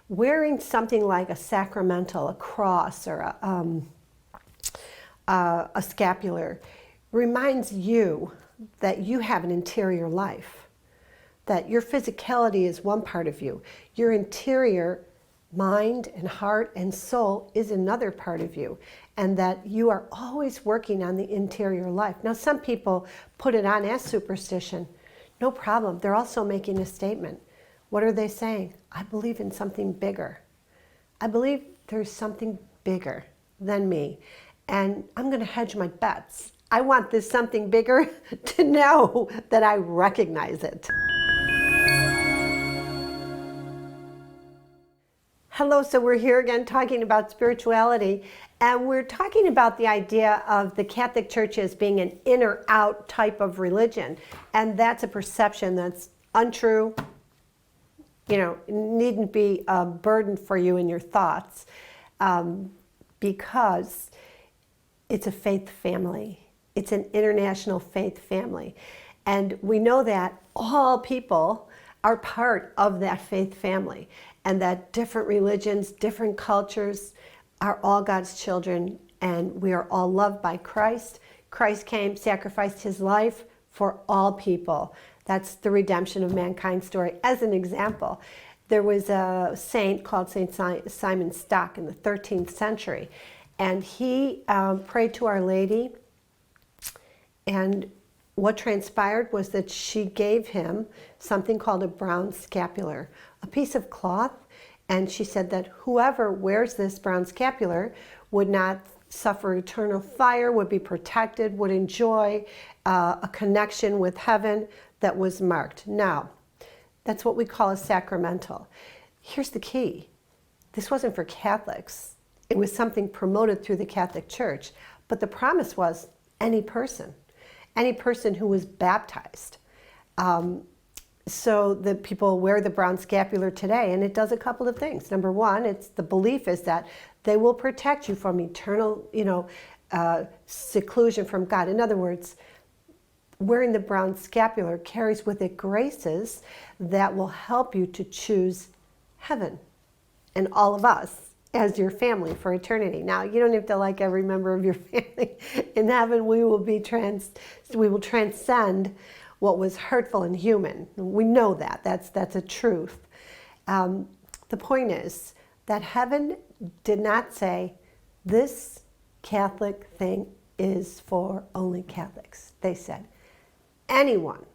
wearing something like a sacramental, a cross, or a scapular reminds you that you have an interior life, that your physicality is one part of you. Your interior mind and heart and soul is another part of you, and that you are always working on the interior life. Now, some people put it on as superstition. No problem. They're also making a statement. What are they saying? I believe in something bigger. I believe there's something bigger than me, and I'm going to hedge my bets. I want this something bigger to know that I recognize it. Hello, so we're here again talking about spirituality, and we're talking about the idea of the Catholic Church as being an in or out type of religion, and that's a perception that's untrue. You know, it needn't be a burden for you in your thoughts, because it's a faith family. It's an international faith family, and we know that all people are part of that faith family, and that different religions, different cultures are all God's children, and we are all loved by Christ. Christ came, sacrificed his life for all people. That's the redemption of mankind story. As an example, there was a saint called Saint Simon Stock in the 13th century, and he prayed to Our Lady, and what transpired was that she gave him something called a brown scapular, a piece of cloth, and she said that whoever wears this brown scapular would not suffer eternal fire, would be protected, would enjoy a connection with heaven that was marked. Now, that's what we call a sacramental. Here's the key. This wasn't for Catholics. It was something promoted through the Catholic Church, but the promise was any person who was baptized. So the people wear the brown scapular today, and it does a couple of things. Number one, it's the belief is that they will protect you from eternal, seclusion from God. In other words, wearing the brown scapular carries with it graces that will help you to choose heaven and all of us as your family for eternity. Now, you don't have to like every member of your family. In heaven, we will transcend what was hurtful and human. We know that. That's a truth. The point is that heaven did not say, this Catholic thing is for only Catholics. They said, anyone.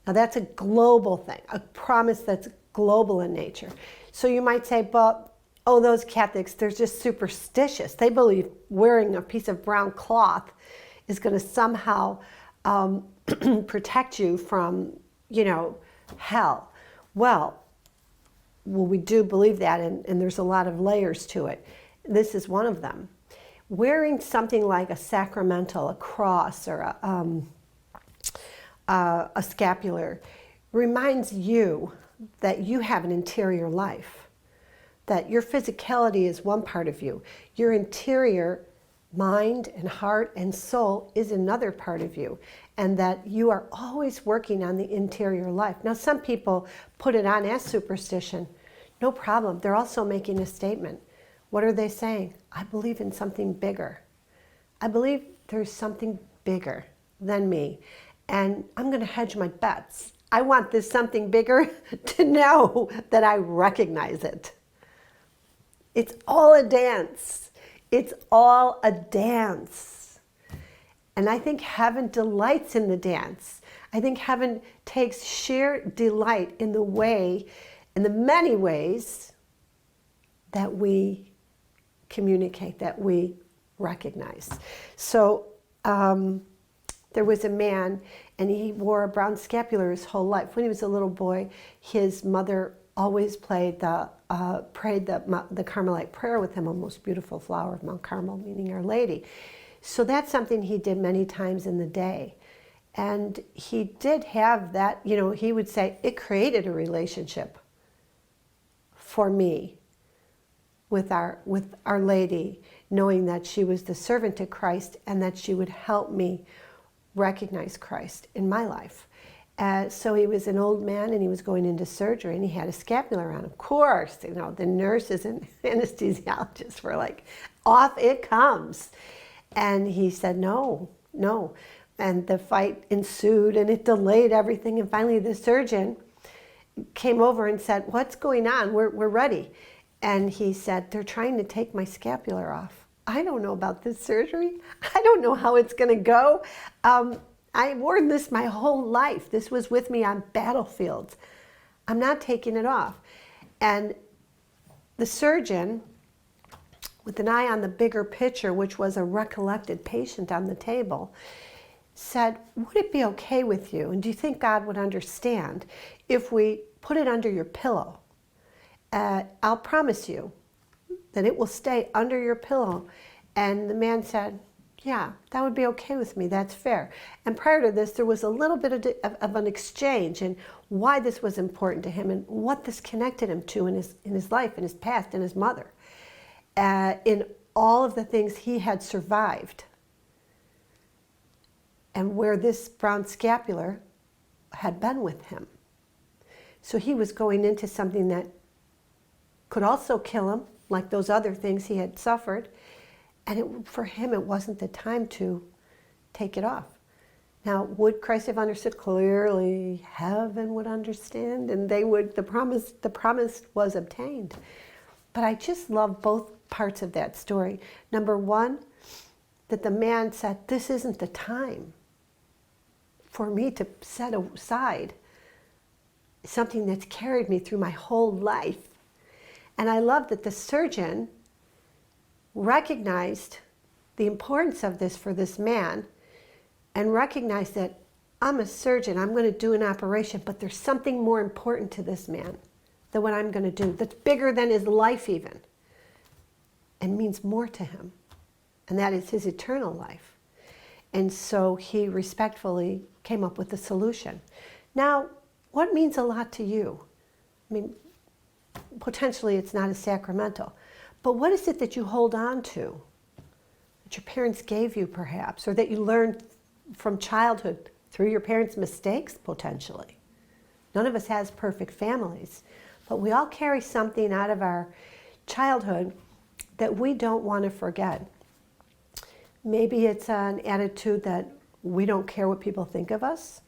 Now that's a global thing, a promise that's global in nature. So you might say, but, oh, those Catholics, they're just superstitious. They believe wearing a piece of brown cloth is going to somehow protect you from, hell. Well, we do believe that, and there's a lot of layers to it. This is one of them. Wearing something like a sacramental, a cross, or a scapular reminds you that you have an interior life, that your physicality is one part of you. Your interior mind and heart and soul is another part of you, and that you are always working on the interior life. Now, some people put it on as superstition. No problem. They're also making a statement. What are they saying? I believe in something bigger. I believe there's something bigger than me, and I'm going to hedge my bets. I want this something bigger to know that I recognize it. It's all a dance. It's all a dance. And I think heaven delights in the dance. I think heaven takes sheer delight in the many ways that we communicate, that we recognize. So there was a man, and he wore a brown scapular his whole life. When he was a little boy, his mother always prayed the Carmelite prayer with him, a most beautiful flower of Mount Carmel, meaning Our Lady. So that's something he did many times in the day. And he did have that, he would say, it created a relationship for me with Our Lady, knowing that she was the servant to Christ and that she would help me recognize Christ in my life. So he was an old man and he was going into surgery and he had a scapular on. Of course, the nurses and anesthesiologists were like, off it comes. And he said, no, no. And the fight ensued and it delayed everything. And finally the surgeon came over and said, what's going on? We're ready. And he said, they're trying to take my scapular off. I don't know about this surgery. I don't know how it's going to go. I wore this my whole life. This was with me on battlefields. I'm not taking it off. And the surgeon, with an eye on the bigger picture, which was a recollected patient on the table, said, would it be okay with you, and do you think God would understand if we put it under your pillow? I'll promise you that it will stay under your pillow. And the man said, yeah, that would be okay with me. That's fair. And prior to this, there was a little bit of an exchange and why this was important to him and what this connected him to in his life, in his past, in his mother, in all of the things he had survived, and where this brown scapular had been with him. So he was going into something that could also kill him, like those other things he had suffered. And for him, it wasn't the time to take it off. Now, would Christ have understood? Clearly, heaven would understand, and they would. The promise was obtained. But I just love both parts of that story. Number one, that the man said, this isn't the time for me to set aside something that's carried me through my whole life. And I love that the surgeon recognized the importance of this for this man and recognized that I'm a surgeon, I'm going to do an operation, but there's something more important to this man than what I'm going to do, that's bigger than his life even, and means more to him, and that is his eternal life. And so he respectfully came up with a solution. Now, what means a lot to you? I mean, potentially it's not as sacramental, but what is it that you hold on to, that your parents gave you perhaps, or that you learned from childhood through your parents' mistakes potentially? None of us has perfect families, but we all carry something out of our childhood that we don't want to forget. Maybe it's an attitude that we don't care what people think of us.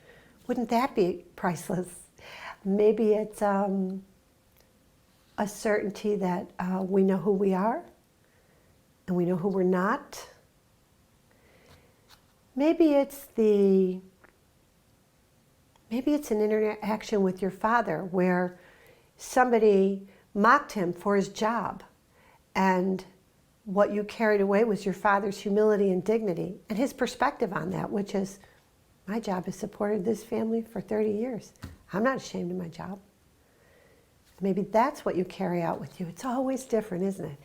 Wouldn't that be priceless? Maybe it's a certainty that we know who we are and we know who we're not. Maybe it's an interaction with your father where somebody mocked him for his job, and what you carried away was your father's humility and dignity and his perspective on that, which is, my job has supported this family for 30 years. I'm not ashamed of my job. Maybe that's what you carry out with you. It's always different, isn't it?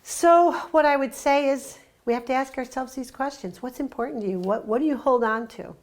So what I would say is we have to ask ourselves these questions. What's important to you? What do you hold on to?